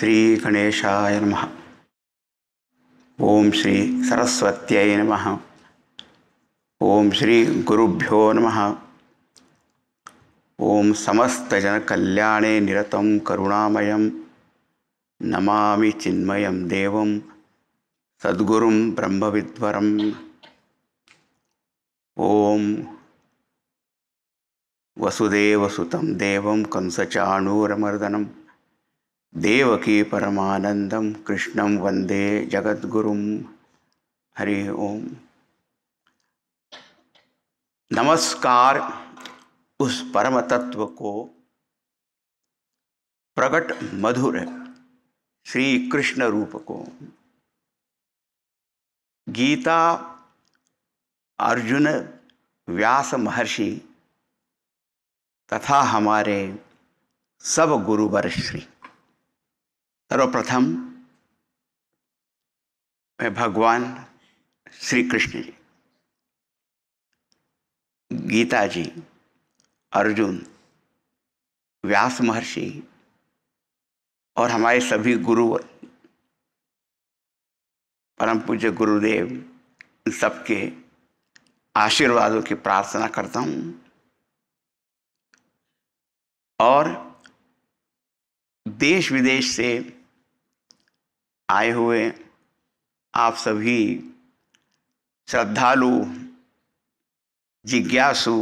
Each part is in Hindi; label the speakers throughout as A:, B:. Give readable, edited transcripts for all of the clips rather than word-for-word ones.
A: श्री गणेशाय नमः। ओम श्री सरस्वत्यै नमः। ओम श्री गुरुभ्यो नमः। ओम समस्त जन कल्याणे निरतं करुणामयं नमामि चिन्मयं देवं सद्गुरुं ब्रह्मविद्वरम्। ओम वसुदेवसुतं देवं कंसचाणूरमर्दनं देवकी परमानंदं कृष्णं वंदे जगद्गुरुं। हरि ओम। नमस्कार उस परम तत्व को, प्रगट मधुर श्री कृष्ण रूप को। गीता अर्जुन व्यास महर्षि तथा हमारे सब गुरुवर श्री। सर्वप्रथम मैं भगवान श्री कृष्ण जी, गीता जी, अर्जुन, व्यास महर्षि और हमारे सभी गुरुवर, परम पूज्य गुरुदेव, सबके आशीर्वादों की प्रार्थना करता हूँ। और देश विदेश से आए हुए आप सभी श्रद्धालु, जिज्ञासु,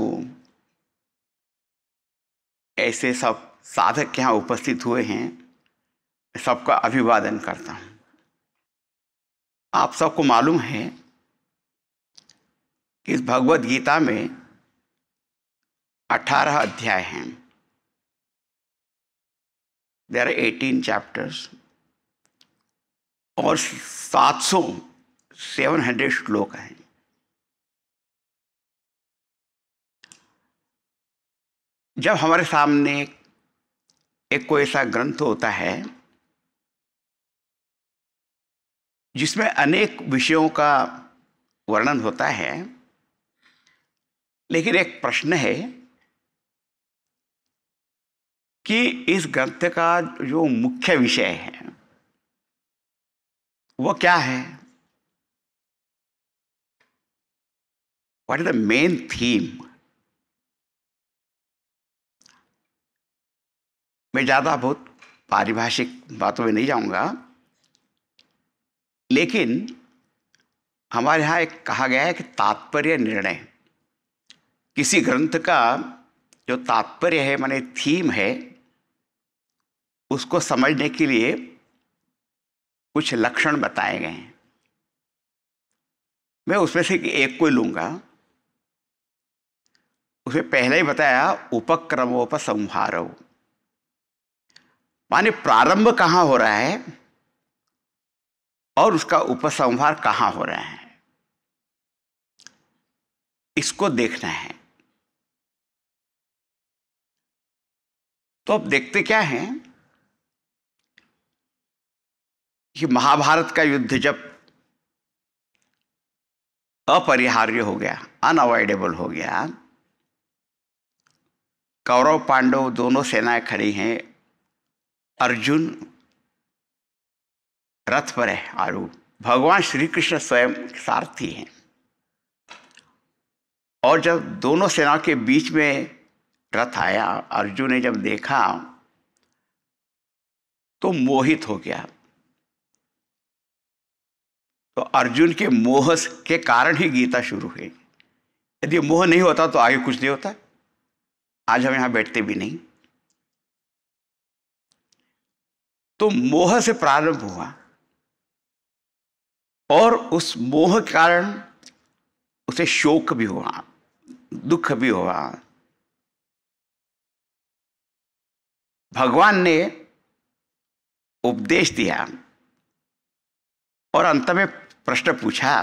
A: ऐसे सब साधक यहाँ उपस्थित हुए हैं, सबका अभिवादन करता हूँ। आप सबको मालूम है कि इस भगवद गीता में 18 अध्याय हैं। There are 18 chapters और 700 श्लोक हैं। जब हमारे सामने एक कोई ऐसा ग्रंथ होता है जिसमें अनेक विषयों का वर्णन होता है, लेकिन एक प्रश्न है कि इस ग्रंथ का जो मुख्य विषय है वो क्या है? What is the main theme? मैं ज़्यादा बहुत पारिभाषिक बातों में नहीं जाऊंगा, लेकिन हमारे यहाँ एक कहा गया है कि तात्पर्य निर्णय, किसी ग्रंथ का जो तात्पर्य है, माने थीम है, उसको समझने के लिए कुछ लक्षण बताए गए हैं। मैं उसमें से एक को लूंगा। उसमें पहले ही बताया उपक्रमोपसंहारो, माने प्रारंभ कहाँ हो रहा है और उसका उपसंहार कहाँ हो रहा है, इसको देखना है। तो अब देखते क्या हैं कि महाभारत का युद्ध जब अपरिहार्य हो गया, अनअवॉइडेबल हो गया, कौरव पांडव दोनों सेनाएं खड़ी हैं, अर्जुन रथ पर है आरूढ़, भगवान श्री कृष्ण स्वयं सारथी हैं। और जब दोनों सेनाओं के बीच में रथ आया, अर्जुन ने जब देखा तो मोहित हो गया। तो अर्जुन के मोह के कारण ही गीता शुरू हुई। यदि मोह नहीं होता तो आगे कुछ नहीं होता, आज हम यहां बैठते भी नहीं। तो मोह से प्रारंभ हुआ और उस मोह के कारण उसे शोक भी हुआ, दुख भी हुआ। भगवान ने उपदेश दिया और अंत में प्रश्न पूछा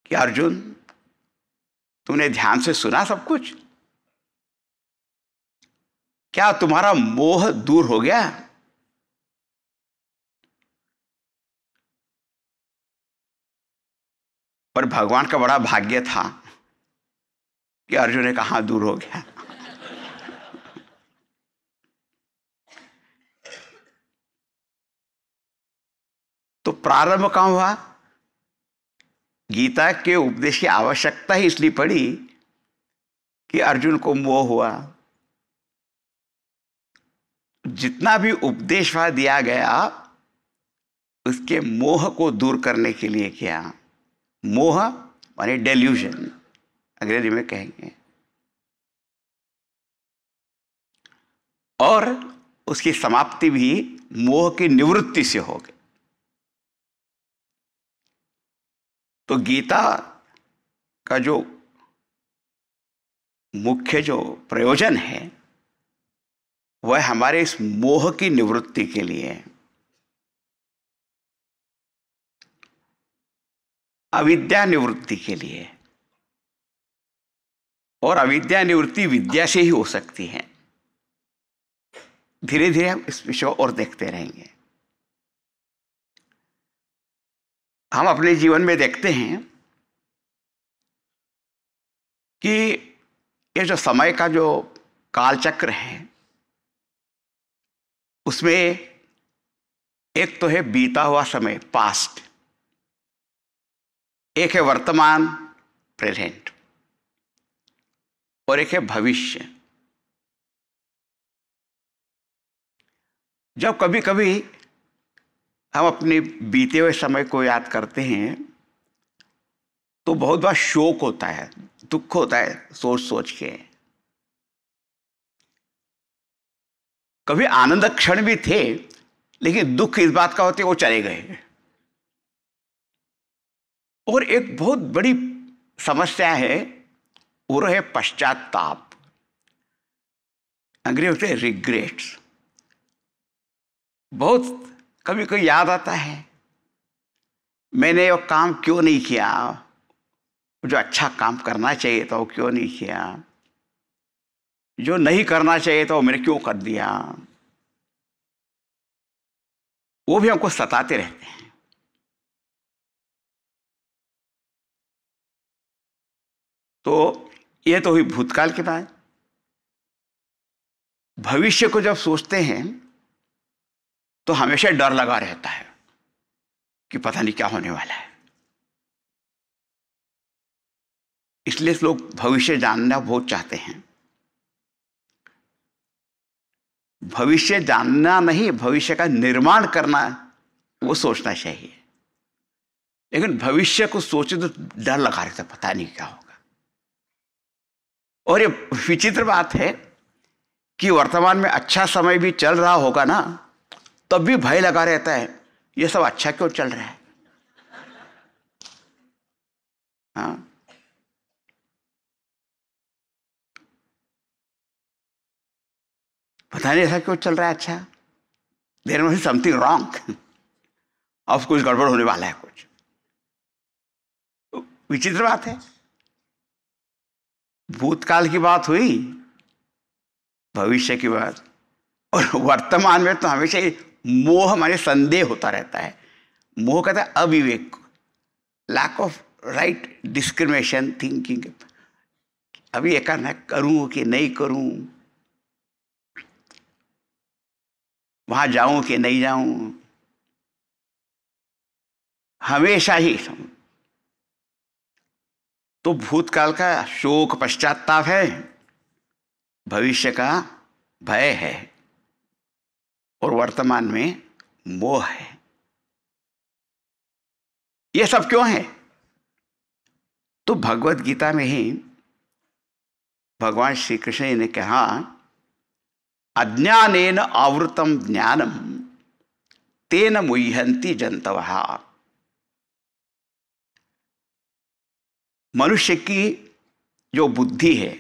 A: कि अर्जुन, तूने ध्यान से सुना सब कुछ? क्या तुम्हारा मोह दूर हो गया? पर भगवान का बड़ा भाग्य था कि अर्जुन ने कहा दूर हो गया। तो प्रारंभ कहाँ हुआ? गीता के उपदेश की आवश्यकता ही इसलिए पड़ी कि अर्जुन को मोह हुआ। जितना भी उपदेश वहां दिया गया उसके मोह को दूर करने के लिए किया। मोह माने डेल्यूजन अंग्रेजी में कहेंगे, और उसकी समाप्ति भी मोह की निवृत्ति से हो गई। तो गीता का जो मुख्य जो प्रयोजन है वह हमारे इस मोह की निवृत्ति के लिए है। अविद्या निवृत्ति के लिए, और अविद्या निवृत्ति विद्या से ही हो सकती है। धीरे धीरे हम इस विषय को और देखते रहेंगे। हम अपने जीवन में देखते हैं कि ये जो समय का जो कालचक्र है उसमें एक तो है बीता हुआ समय, पास्ट, एक है वर्तमान, प्रेजेंट, और एक है भविष्य। जब कभी कभी हम अपने बीते हुए समय को याद करते हैं तो बहुत बार शोक होता है, दुख होता है सोच सोच के। कभी आनंद क्षण भी थे, लेकिन दुख इस बात का होते वो चले गए। और एक बहुत बड़ी समस्या है, वो है पश्चाताप, अंग्रेजी में रिग्रेट्स। बहुत कभी कोई याद आता है मैंने वो काम क्यों नहीं किया, जो अच्छा काम करना चाहिए था वो क्यों नहीं किया, जो नहीं करना चाहिए था वो मैंने क्यों कर दिया। वो भी हमको सताते रहते हैं। तो ये तो हुई भूतकाल की बात। भविष्य को जब सोचते हैं तो हमेशा डर लगा रहता है कि पता नहीं क्या होने वाला है। इसलिए लोग भविष्य जानना बहुत चाहते हैं। भविष्य जानना नहीं, भविष्य का निर्माण करना वो सोचना चाहिए। लेकिन भविष्य को सोचे तो डर लगा रहता है, पता नहीं क्या होगा। और ये विचित्र बात है कि वर्तमान में अच्छा समय भी चल रहा होगा ना, तब भी भय लगा रहता है, ये सब अच्छा क्यों चल रहा है। हाँ, पता नहीं ऐसा क्यों चल रहा है। अच्छा, there must be something wrong, अब कुछ गड़बड़ होने वाला है कुछ। तो विचित्र बात है। भूतकाल की बात हुई, भविष्य की बात, और वर्तमान में तो हमेशा मोह माने संदेह होता रहता है। मोह कहता है अविवेक, lack of right discrimination thinking. अभी ये करना है, करूं कि नहीं करूं, वहां जाऊं कि नहीं जाऊं, हमेशा ही। तो भूतकाल का शोक पश्चाताप है, भविष्य का भय है, और वर्तमान में मोह है। यह सब क्यों है? तो भगवत गीता में ही भगवान श्री कृष्ण ने कहा, अज्ञानेन आवृतम ज्ञानम तेन मुह्यन्ति जंतवः। मनुष्य की जो बुद्धि है,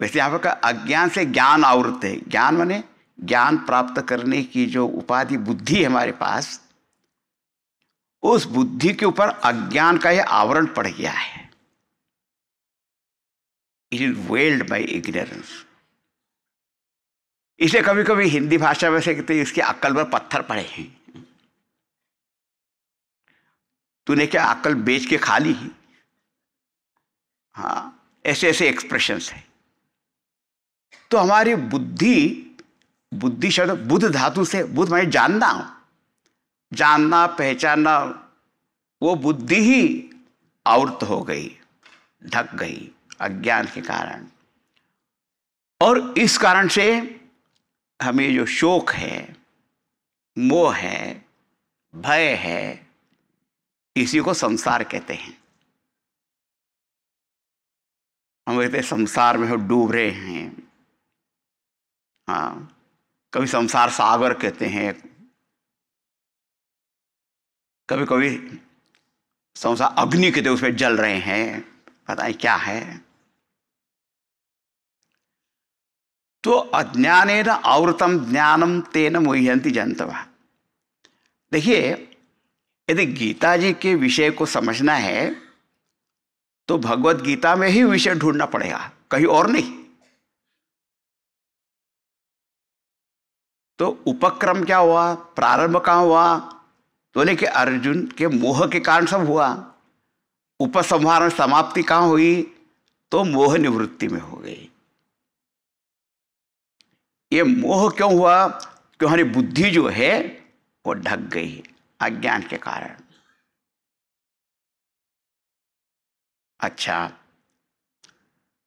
A: वैसे यहाँ पर अज्ञान से ज्ञान आवृत है। ज्ञान माने ज्ञान प्राप्त करने की जो उपाधि बुद्धि है हमारे पास, उस बुद्धि के ऊपर अज्ञान का यह आवरण पड़ गया है। It is weld by ignorance. इसे कभी कभी हिंदी भाषा में से कहते हैं, इसकी अक्ल पर पत्थर पड़े हैं। तूने क्या अक्ल बेच के खा ली? हाँ, ऐसे ऐसे एक्सप्रेशंस है। तो हमारी बुद्धि, बुद्धि शब्द बुद्ध धातु से, बुद्ध माने जानना, जानना पहचानना, वो बुद्धि ही आवृत हो गई, ढक गई अज्ञान के कारण। और इस कारण से हमें जो शोक है, मोह है, भय है, इसी को संसार कहते हैं। हम कहते हैं संसार में हम डूब रहे हैं। हाँ, कभी संसार सागर कहते हैं, कभी कभी संसार अग्नि कहते हैं, उसमें जल रहे हैं, पता नहीं क्या है। तो अज्ञानेन आवृतम ज्ञानम तेन मुह्यन्ति जन्तवः। देखिए, यदि गीता जी के विषय को समझना है तो भगवत गीता में ही विषय ढूंढना पड़ेगा, कहीं और नहीं। तो उपक्रम क्या हुआ, प्रारंभ कहाँ हुआ? बोले कि अर्जुन के मोह के कारण सब हुआ। उपसंहार समाप्ति कहाँ हुई? तो मोह निवृत्ति में हो गई। ये मोह क्यों हुआ? कि हमारी बुद्धि जो है वो ढक गई अज्ञान के कारण। अच्छा,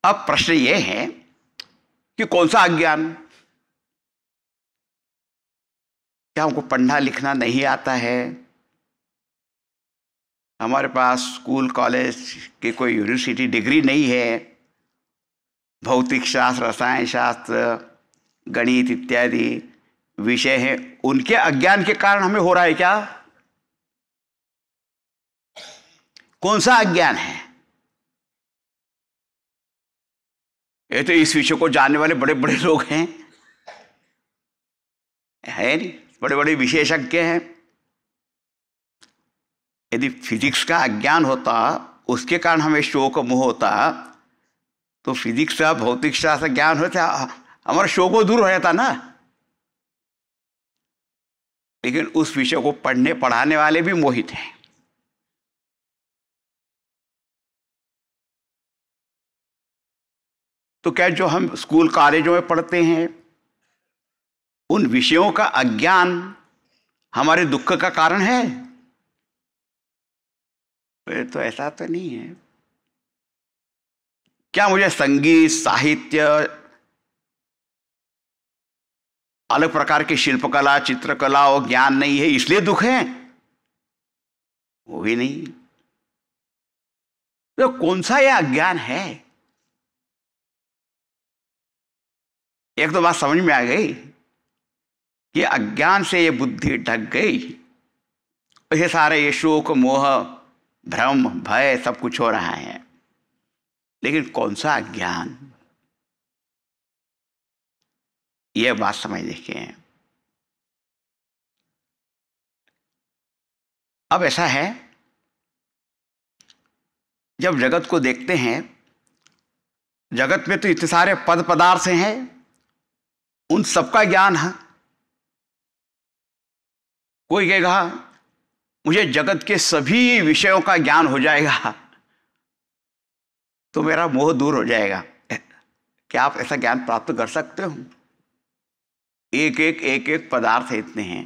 A: अब प्रश्न ये है कि कौन सा अज्ञान? क्या हमको पढ़ना लिखना नहीं आता है? हमारे पास स्कूल कॉलेज की कोई यूनिवर्सिटी डिग्री नहीं है? भौतिक शास्त्र, रसायन शास्त्र, गणित इत्यादि विषय हैं, उनके अज्ञान के कारण हमें हो रहा है क्या? कौन सा अज्ञान है? ये तो इस विषय को जानने वाले बड़े बड़े लोग हैं, है नहीं? बड़े बड़े विशेषज्ञ हैं। यदि फिजिक्स का अज्ञान होता, उसके कारण हमें शोक मोह होता, तो फिजिक्स का भौतिक शास्त्र ज्ञान होता, हमारा शोक को दूर हो जाता ना। लेकिन उस विषय को पढ़ने पढ़ाने वाले भी मोहित हैं। तो क्या जो हम स्कूल कॉलेजों में पढ़ते हैं, उन विषयों का अज्ञान हमारे दुख का कारण है? तो ऐसा तो नहीं है। क्या मुझे संगीत, साहित्य, अलग प्रकार की शिल्पकला, चित्रकला और ज्ञान नहीं है इसलिए दुख है? वो भी नहीं। तो कौन सा यह अज्ञान है? एक तो बात समझ में आ गई कि अज्ञान से ये बुद्धि ढक गई, ये सारे ये शोक मोह भ्रम भय सब कुछ हो रहा है। लेकिन कौन सा अज्ञान, यह बात समझ देखिए। अब ऐसा है, जब जगत को देखते हैं, जगत में तो इतने सारे पद पदार्थ हैं, उन सबका ज्ञान है। कोई कहेगा मुझे जगत के सभी विषयों का ज्ञान हो जाएगा तो मेरा मोह दूर हो जाएगा। क्या आप ऐसा ज्ञान प्राप्त कर सकते हो? एक एक पदार्थ इतने हैं,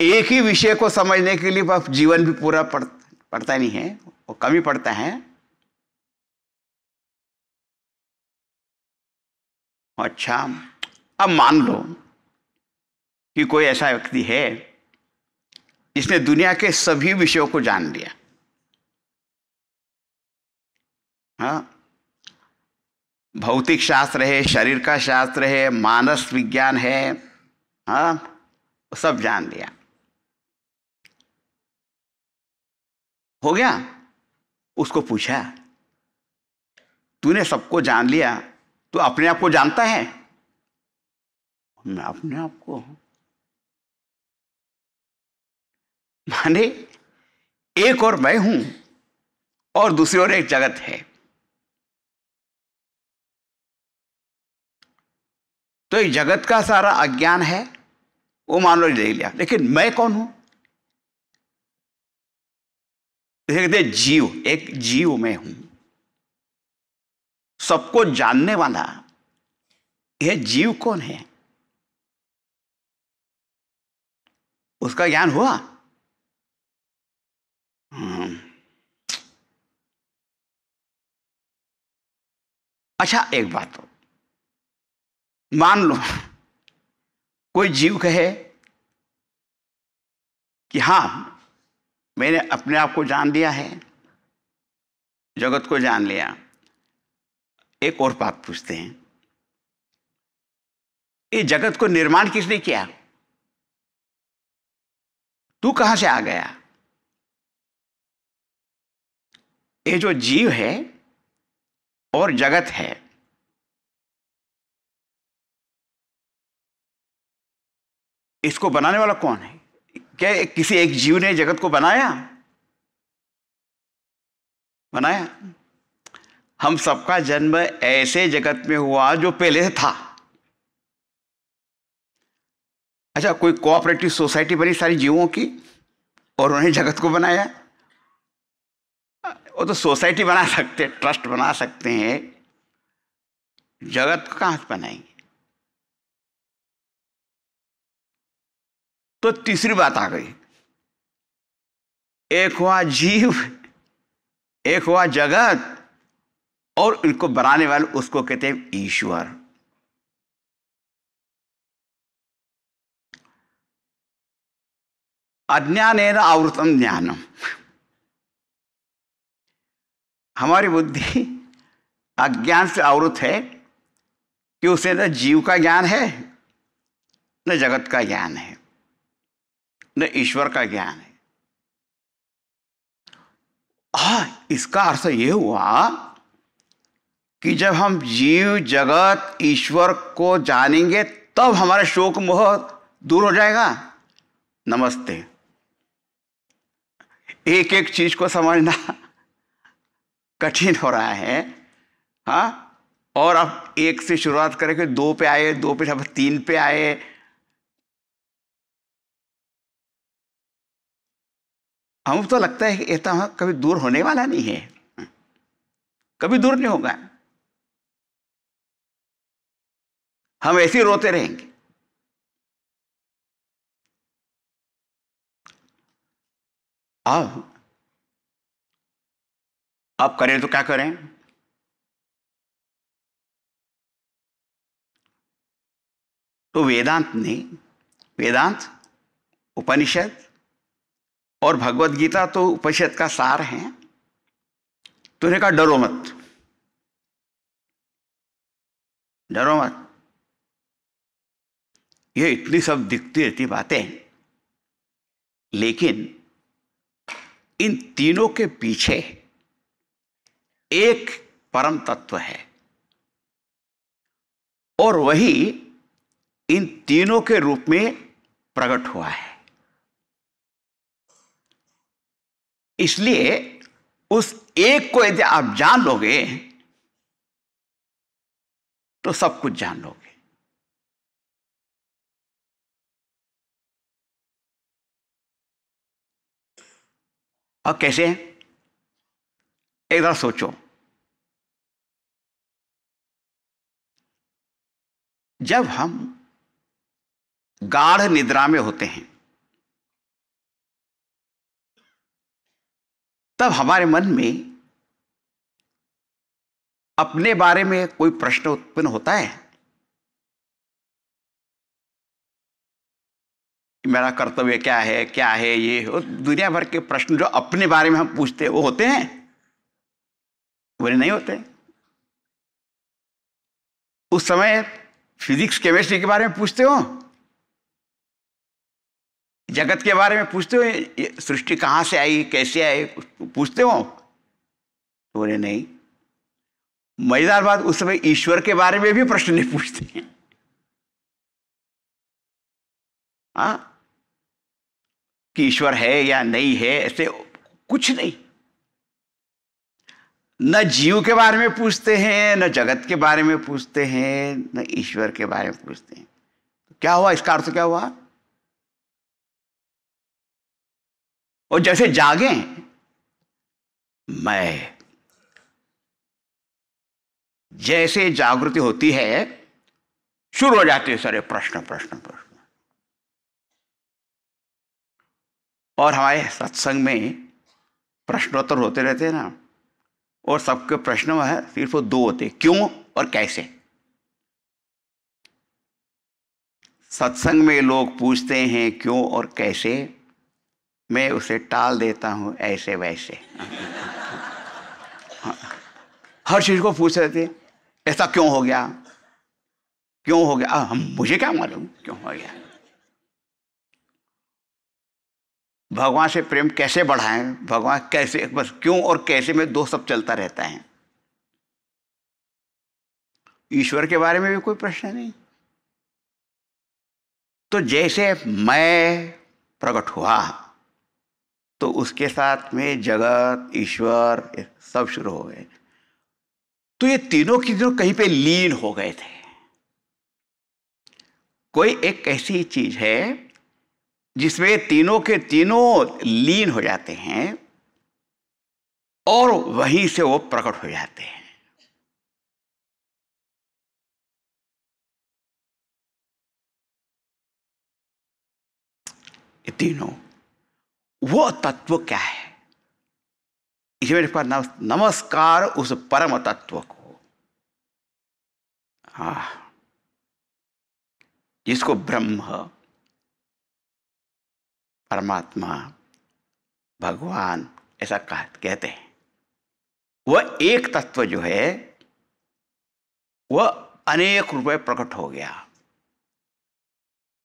A: एक ही विषय को समझने के लिए जीवन भी पूरा पड़ता नहीं है, वो कम ही पड़ता है। अच्छा, अब मान लो कि कोई ऐसा व्यक्ति है जिसने दुनिया के सभी विषयों को जान लिया। हाँ, भौतिक शास्त्र है, शरीर का शास्त्र है, मानस विज्ञान है, हाँ, सब जान लिया, हो गया। उसको पूछा, तूने सबको जान लिया, तू अपने आप को जानता है? मैं अपने आप को, माने एक और मैं हूं और दूसरी ओर एक जगत है। तो ये जगत का सारा अज्ञान है, वो मान लो ले लिया, लेकिन मैं कौन हूं? कहते जीव, एक जीव मैं हूं, सबको जानने वाला। यह जीव कौन है? उसका ज्ञान हुआ। अच्छा, एक बात हो, मान लो कोई जीव कहे कि हाँ, मैंने अपने आप को जान लिया है, जगत को जान लिया। एक और बात पूछते हैं, ये जगत को निर्माण किसने किया? तू कहां से आ गया? ये जो जीव है और जगत है, इसको बनाने वाला कौन है? क्या किसी एक जीव ने जगत को बनाया? बनाया? हम सबका जन्म ऐसे जगत में हुआ जो पहले से था। अच्छा, कोई कोऑपरेटिव सोसाइटी बनी सारी जीवों की और उन्हें जगत को बनाया? वो तो सोसाइटी बना सकते, ट्रस्ट बना सकते हैं, जगत को कहां से बनाएंगे? तो तीसरी बात आ गई, एक हुआ जीव, एक हुआ जगत, और इनको बनाने वाले उसको कहते हैं ईश्वर। अज्ञानेन आवृतम ज्ञानम। हमारी बुद्धि अज्ञान से आवृत है कि उसे न जीव का ज्ञान है, न जगत का ज्ञान है, न ईश्वर का ज्ञान है। इसका अर्थ यह हुआ कि जब हम जीव, जगत, ईश्वर को जानेंगे तब हमारा शोक मोह दूर हो जाएगा। नमस्ते। एक एक चीज को समझना कठिन हो रहा है। हाँ, और अब एक से शुरुआत करेंगे, दो पे आए, दो पे अब तीन पे आए। हम तो लगता है कि ये तो कभी दूर होने वाला नहीं है, कभी दूर नहीं होगा, हम ऐसे ही रोते रहेंगे। अब करें तो क्या करें? तो वेदांत, उपनिषद और भगवत गीता तो उपनिषद का सार है। तो उन्हें कहा डरो मत, डरो मत। ये इतनी सब दिखती रहती बातें, लेकिन इन तीनों के पीछे एक परम तत्व है, और वही इन तीनों के रूप में प्रकट हुआ है। इसलिए उस एक को यदि आप जान लोगे तो सब कुछ जान लोगे। और कैसे? एक बार सोचो, जब हम गाढ़ निद्रा में होते हैं तब हमारे मन में अपने बारे में कोई प्रश्न उत्पन्न होता है? मेरा कर्तव्य क्या है, क्या है ये, और दुनिया भर के प्रश्न जो अपने बारे में हम पूछते हैं वो होते हैं? वो नहीं होते। उस समय फिजिक्स, केमिस्ट्री के बारे में पूछते हो, जगत के बारे में पूछते हो, ये सृष्टि कहां से आई, कैसे आई, पूछते हो? तो बोले नहीं। मजेदार बात, उस समय ईश्वर के बारे में भी प्रश्न नहीं पूछते हैं। कि ईश्वर है या नहीं है, ऐसे कुछ नहीं। न जीव के बारे में पूछते हैं, न जगत के बारे में पूछते हैं, न ईश्वर के बारे में पूछते हैं। तो क्या हुआ? इसका अर्थ क्या हुआ? और जैसे जागे मैं, जैसे जागृति होती है शुरू हो जाते हैं सारे प्रश्न प्रश्न प्रश्न। और हमारे सत्संग में प्रश्नोत्तर होते रहते हैं ना, और सबके प्रश्न है सिर्फ वो दो होते, क्यों और कैसे। सत्संग में लोग पूछते हैं क्यों और कैसे, मैं उसे टाल देता हूं ऐसे वैसे। हर चीज को पूछ रहे थे, ऐसा क्यों हो गया, क्यों हो गया, हम मुझे क्या मालूम क्यों हो गया। भगवान से प्रेम कैसे बढ़ाएं, भगवान कैसे, बस क्यों और कैसे में दो सब चलता रहता है। ईश्वर के बारे में भी कोई प्रश्न नहीं। तो जैसे मैं प्रकट हुआ तो उसके साथ में जगत, ईश्वर सब शुरू हो गए। तो ये तीनों की जो कहीं पे लीन हो गए थे। कोई एक ऐसी चीज है जिसमें तीनों के तीनों लीन हो जाते हैं और वहीं से वो प्रकट हो जाते हैं। ये तीनों, वो तत्व क्या है, इसे मेरे पास नमस्कार उस परम तत्व को। हाँ, जिसको ब्रह्म, परमात्मा, भगवान ऐसा कहते हैं। वह एक तत्व जो है वह अनेक रूप में प्रकट हो गया।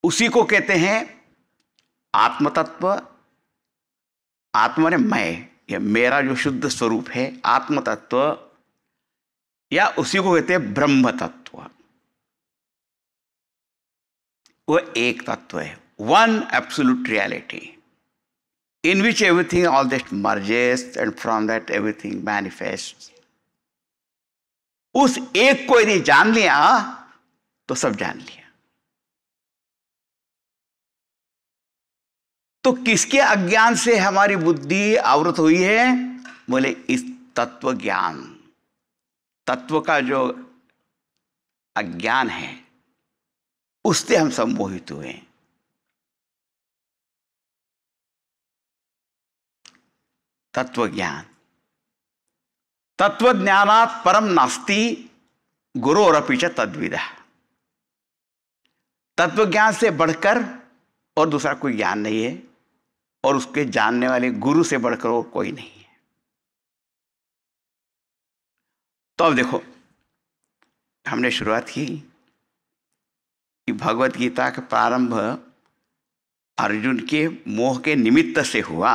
A: उसी को कहते हैं आत्म तत्व। आत्मा ने मैं, या मेरा जो शुद्ध स्वरूप है आत्म तत्व, या उसी को कहते हैं ब्रह्म तत्व। वह एक तत्व है, one absolute reality in which everything, all that merges and from that everything manifests. उस एक को यदि जान लिया तो सब जान लिया। तो किसके अज्ञान से हमारी बुद्धि आवृत हुई है, बोले इस तत्व ज्ञान, तत्व का जो अज्ञान है उससे हम सम्मोहित हुए। तत्व ज्ञान, तत्व ज्ञानात् परम नास्ति गुरोरपि च तद्विदः। तत्व ज्ञान से बढ़कर और दूसरा कोई ज्ञान नहीं है, और उसके जानने वाले गुरु से बढ़कर और कोई नहीं है। तो अब देखो, हमने शुरुआत की कि भगवत गीता का प्रारंभ अर्जुन के मोह के निमित्त से हुआ,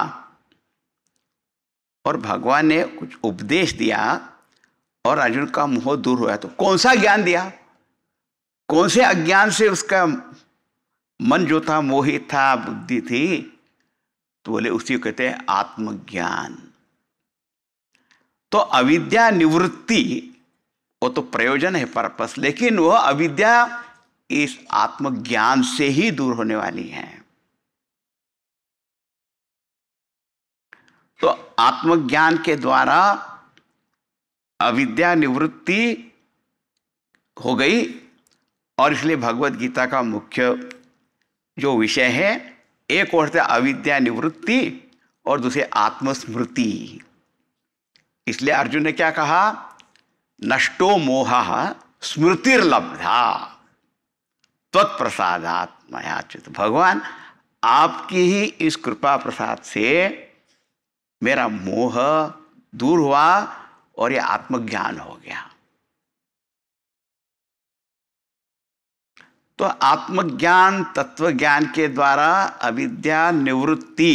A: और भगवान ने कुछ उपदेश दिया और अर्जुन का मोह दूर हुआ। तो कौन सा ज्ञान दिया, कौन से अज्ञान से उसका मन जो था मोहित था, बुद्धि थी, तो बोले उसी को कहते हैं आत्मज्ञान। तो अविद्या निवृत्ति वो तो प्रयोजन है, पर्पस, लेकिन वह अविद्या इस आत्मज्ञान से ही दूर होने वाली है। तो आत्मज्ञान के द्वारा अविद्या निवृत्ति हो गई, और इसलिए भगवत गीता का मुख्य जो विषय है, एक ओर से अविद्या निवृत्ति और दूसरे आत्मस्मृति। इसलिए अर्जुन ने क्या कहा, नष्टो मोहः स्मृतिर्लब्धा त्वत्प्रसादात् मयाच्युत। भगवान आपकी ही इस कृपा प्रसाद से मेरा मोह दूर हुआ और यह आत्मज्ञान हो गया। तो आत्मज्ञान, तत्व ज्ञान के द्वारा अविद्या निवृत्ति,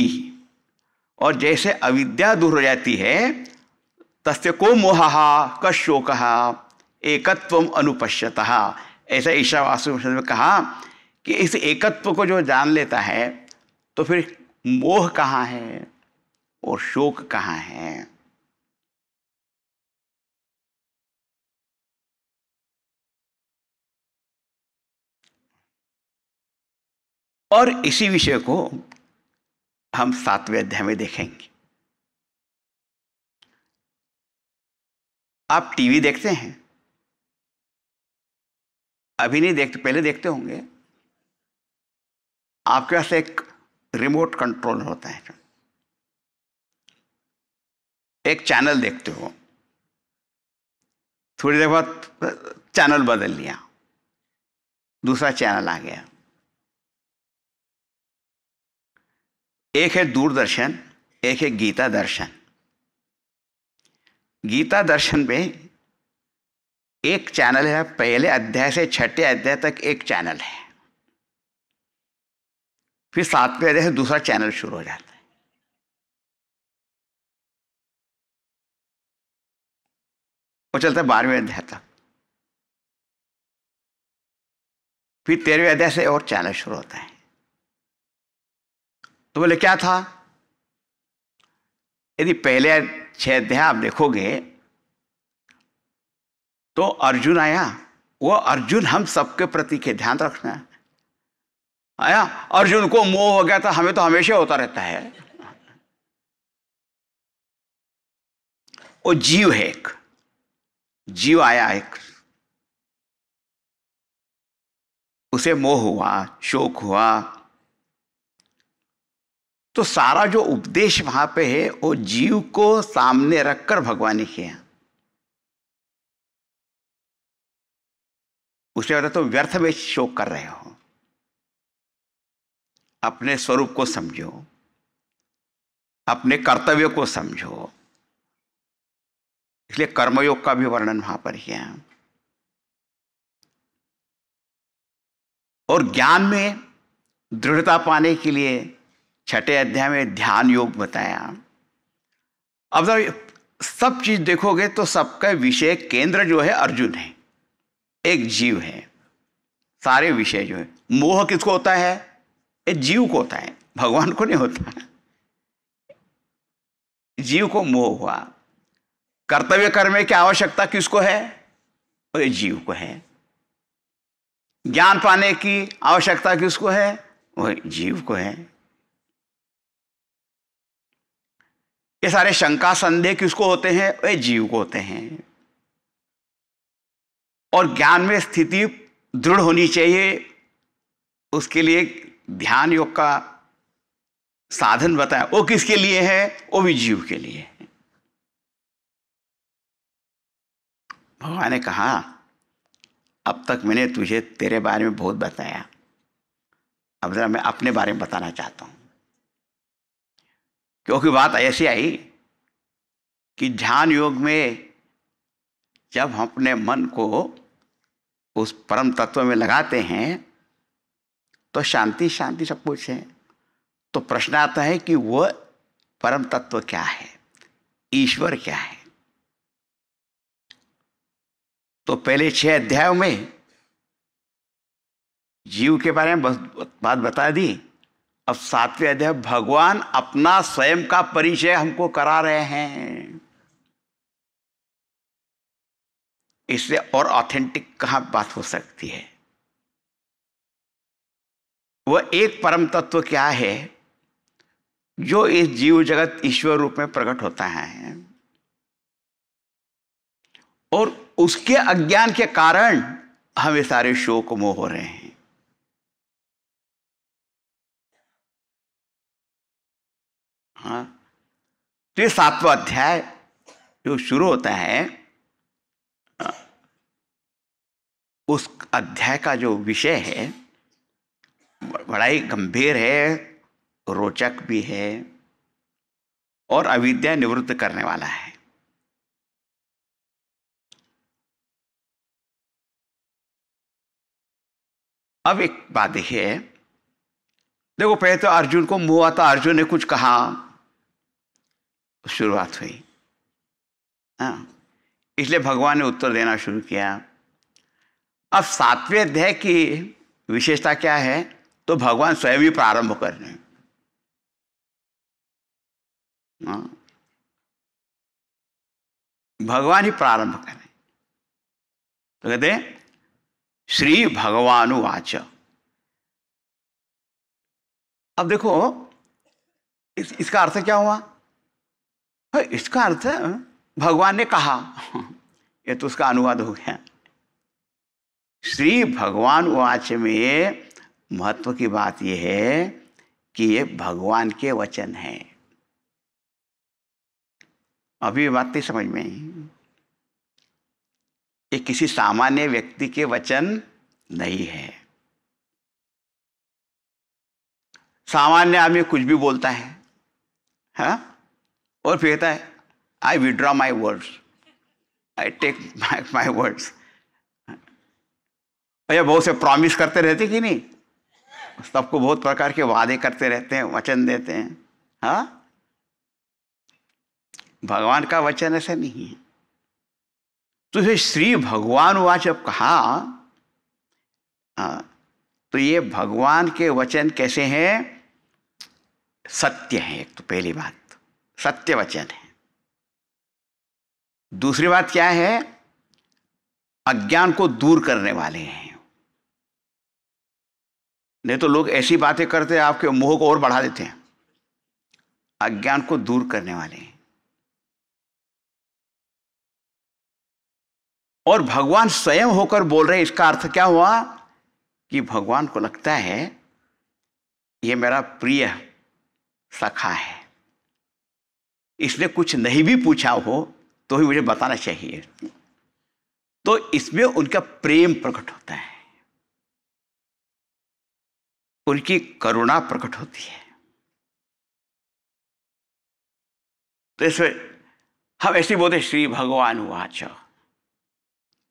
A: और जैसे अविद्या दूर हो जाती है, तस्य को मोहः क शोकः एकत्वम अनुपश्यतः। ऐसा ईशावास्यौपनिषद में कहा कि इस एकत्व को जो जान लेता है तो फिर मोह कहाँ है और शोक कहाँ है। और इसी विषय को हम 7वें अध्याय में देखेंगे। आप टीवी देखते हैं? अभी नहीं देखते, पहले देखते होंगे। आपके पास एक रिमोट कंट्रोल होता है। एक चैनल देखते हो, थोड़ी देर बाद चैनल बदल लिया, दूसरा चैनल आ गया। एक है दूरदर्शन, एक है गीता दर्शन। गीता दर्शन में एक चैनल है, पहले अध्याय से छठे अध्याय तक एक चैनल है, फिर 7वें अध्याय से दूसरा चैनल शुरू हो जाता है। वो चलता है 12वें अध्याय तक, फिर 13वें अध्याय से और चैनल शुरू होता है। तो बोले क्या था? यदि पहले 6 अध्याय आप देखोगे तो अर्जुन आया, वो अर्जुन हम सबके प्रति के ध्यान रखना है आया। अर्जुन को मोह हो गया था, हमें तो हमेशा होता रहता है। वो जीव है, एक जीव आया, एक उसे मोह हुआ, शोक हुआ। तो सारा जो उपदेश वहां पे है वो जीव को सामने रखकर भगवान ने किया। उसे बता तो व्यर्थ में शोक कर रहे हो, अपने स्वरूप को समझो, अपने कर्तव्य को समझो। इसलिए कर्मयोग का भी वर्णन वहां पर किया। और ज्ञान में दृढ़ता पाने के लिए 6ठे अध्याय में ध्यान योग बताया। अब सब चीज देखोगे तो सबका विषय केंद्र जो है अर्जुन है, एक जीव है। सारे विषय जो है, मोह किसको होता है? एक जीव को होता है, भगवान को नहीं होता। जीव को मोह हुआ। कर्तव्य करने की आवश्यकता किसको है? वो जीव को है। ज्ञान पाने की आवश्यकता किसको है? वो जीव को है। ये सारे शंका संदेह किसको होते हैं? वे जीव को होते हैं। और ज्ञान में स्थिति दृढ़ होनी चाहिए, उसके लिए ध्यान योग का साधन बताया। वो किसके लिए है? वो भी जीव के लिए है। भगवान ने कहा अब तक मैंने तुझे तेरे बारे में बहुत बताया, अब जरा मैं अपने बारे में बताना चाहता हूं। क्योंकि बात ऐसी आई कि ध्यान योग में जब हम अपने मन को उस परम तत्व में लगाते हैं तो शांति शांति सब कुछ है। तो प्रश्न आता है कि वह परम तत्व क्या है, ईश्वर क्या है? तो पहले 6 अध्यायों में जीव के बारे में बात बता दी। अब 7वें अध्याय भगवान अपना स्वयं का परिचय हमको करा रहे हैं। इससे और ऑथेंटिक कहां बात हो सकती है? वह एक परम तत्व क्या है जो इस जीव जगत ईश्वर रूप में प्रकट होता है, और उसके अज्ञान के कारण हमें सारे शोक मोह हो रहे हैं। हाँ, तो ये 7वां अध्याय जो शुरू होता है, उस अध्याय का जो विषय है बड़ा ही गंभीर है, रोचक भी है और अविद्या निवृत्त करने वाला है। अब एक बात देखिए, देखो पहले तो अर्जुन को मोह आता, अर्जुन ने कुछ कहा, शुरुआत हुई। हाँ, इसलिए भगवान ने उत्तर देना शुरू किया। अब 7वें अध्याय की विशेषता क्या है? तो भगवान स्वयं ही प्रारंभ कर रहे हैं। भगवान ही प्रारंभ कर रहे हैं। तो कहते हैं श्री भगवानुवाच। अब देखो इसका अर्थ क्या हुआ? इसका अर्थ भगवान ने कहा, ये तो उसका अनुवाद हो गया। श्री भगवान वाच में महत्व की बात यह है कि ये भगवान के वचन हैं। अभी बात नहीं समझ में आई। ये किसी सामान्य व्यक्ति के वचन नहीं है। सामान्य आदमी कुछ भी बोलता है, हाँ, और फिर कहता है I withdraw my words, I take my words. भैया बहुत से प्रॉमिस करते रहते कि नहीं, सबको बहुत प्रकार के वादे करते रहते हैं, वचन देते हैं। हाँ, भगवान का वचन ऐसा नहीं है। तो ये श्री भगवान वाच जब कहा, तो ये भगवान के वचन कैसे हैं? सत्य है। एक तो पहली बात, सत्य वचन है। दूसरी बात क्या है? अज्ञान को दूर करने वाले हैं। नहीं तो लोग ऐसी बातें करते हैं, आपके मोह को और बढ़ा देते हैं। अज्ञान को दूर करने वाले हैं। और भगवान स्वयं होकर बोल रहे हैं। इसका अर्थ क्या हुआ कि भगवान को लगता है ये मेरा प्रिय सखा है, इसने कुछ नहीं भी पूछा हो तो ही मुझे बताना चाहिए। तो इसमें उनका प्रेम प्रकट होता है, उनकी करुणा प्रकट होती है। तो इसमें हम ऐसे बोलते श्री भगवान वाच,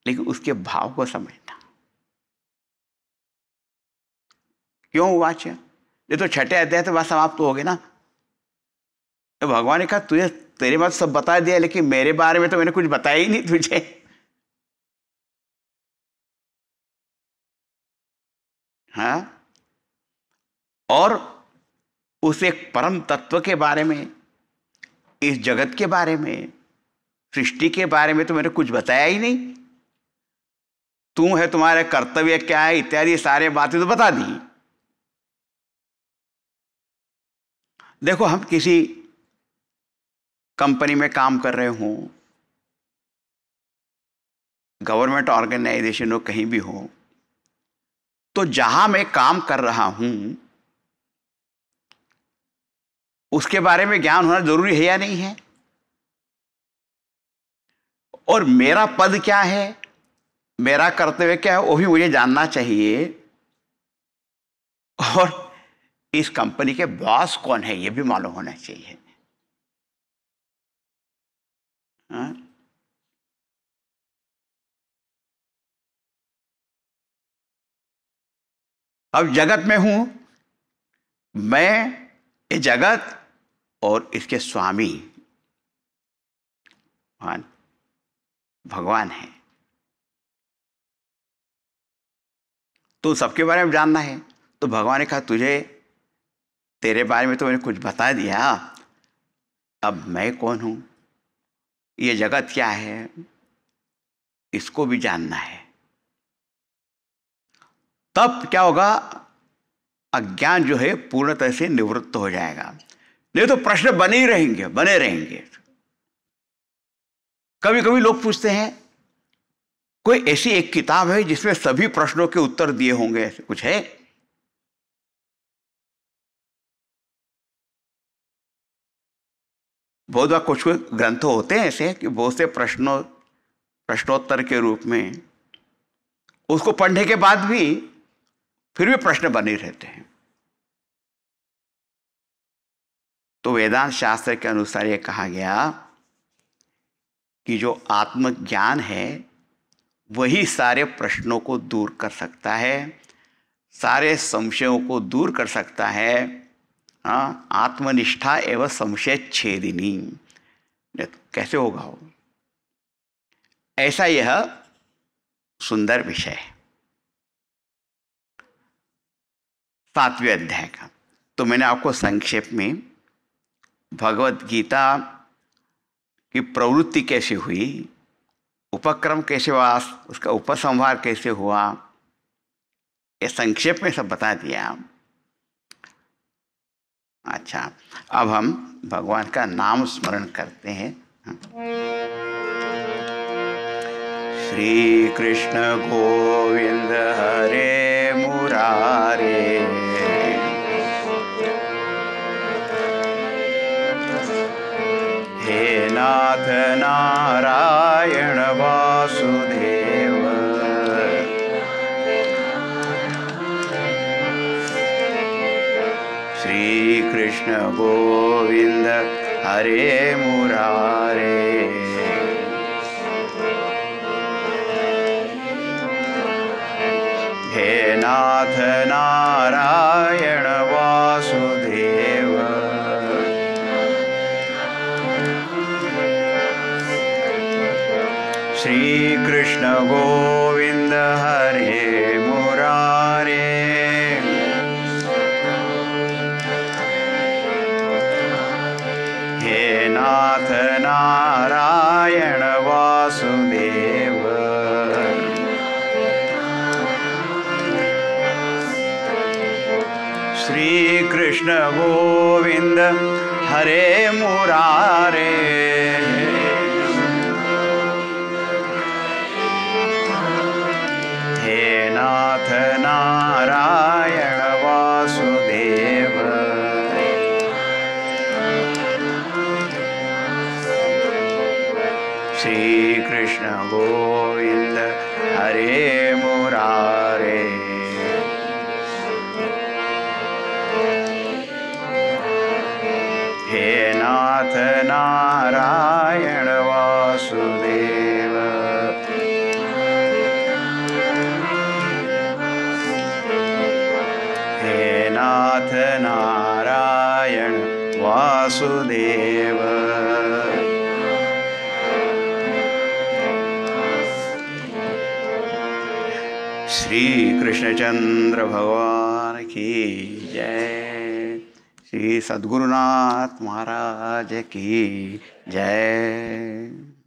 A: लेकिन उसके भाव को समझना। क्यों वाच? ये तो छठे अध्याय तो बात समाप्त तो हो गई ना। तो भगवान ने कहा तुझे तेरे बात सब बता दिया, लेकिन मेरे बारे में तो मैंने कुछ बताया ही नहीं तुझे। हाँ, और उस एक परम तत्व के बारे में, इस जगत के बारे में, सृष्टि के बारे में तो मैंने कुछ बताया ही नहीं। तू है, तुम्हारे कर्तव्य क्या है, इत्यादि सारे बातें तो बता दी। देखो, हम किसी कंपनी में काम कर रहे हों, गवर्नमेंट ऑर्गेनाइजेशन हो, कहीं भी हो, तो जहां मैं काम कर रहा हूं उसके बारे में ज्ञान होना जरूरी है या नहीं है? और मेरा पद क्या है, मेरा कर्तव्य क्या है, वो भी मुझे जानना चाहिए। और इस कंपनी के बॉस कौन है ये भी मालूम होना चाहिए। हाँ? अब जगत में हूं मैं, ये जगत और इसके स्वामी भगवान है। तो सबके बारे में जानना है। तो भगवान ने कहा तुझे, तेरे बारे में तो मैंने कुछ बता दिया, अब मैं कौन हूं, ये जगत क्या है, इसको भी जानना है। तब क्या होगा? अज्ञान जो है पूर्णतः से निवृत्त हो जाएगा। नहीं तो प्रश्न बने ही रहेंगे, बने रहेंगे। कभी कभी लोग पूछते हैं कोई ऐसी एक किताब है जिसमें सभी प्रश्नों के उत्तर दिए होंगे, ऐसे कुछ है? बहुत बार कुछ ग्रंथ होते हैं ऐसे कि बहुत से प्रश्नोत्तर के रूप में, उसको पढ़ने के बाद भी फिर भी प्रश्न बने रहते हैं। तो वेदांत शास्त्र के अनुसार यह कहा गया कि जो आत्मज्ञान है वही सारे प्रश्नों को दूर कर सकता है, सारे संशयों को दूर कर सकता है। आत्मनिष्ठा एवं संशय छेदिनी। कैसे होगा वो? ऐसा यह सुंदर विषय है 7वें अध्याय का। तो मैंने आपको संक्षेप में भगवत गीता की प्रवृत्ति कैसे हुई, उपक्रम कैसे हुआ, उसका उपसंहार कैसे हुआ, ये संक्षेप में सब बता दिया। अच्छा, अब हम भगवान का नाम स्मरण करते हैं। श्री कृष्ण गोविंद हरे मुरारे, हे नाथ नारायण वासुदेव। श्री कृष्ण गोविंद हरे मुरारे। हे नाथ नारायण वासुदेव। श्री कृष्ण गोविंद हरे मुरारे। हे नाथ नारायण वासुदेव। श्री कृष्ण गोविंद हरे मुरारे। हे नाथ नारायण वासुदेव। श्री कृष्ण गोविंद हरे मुरारे। हे नाथ नारायण वासुदेव। हे नाथ नारायण वासुदेव। श्री कृष्णचंद्र भगवान की जय। श्री सद्गुरुनाथ महाराज की जय।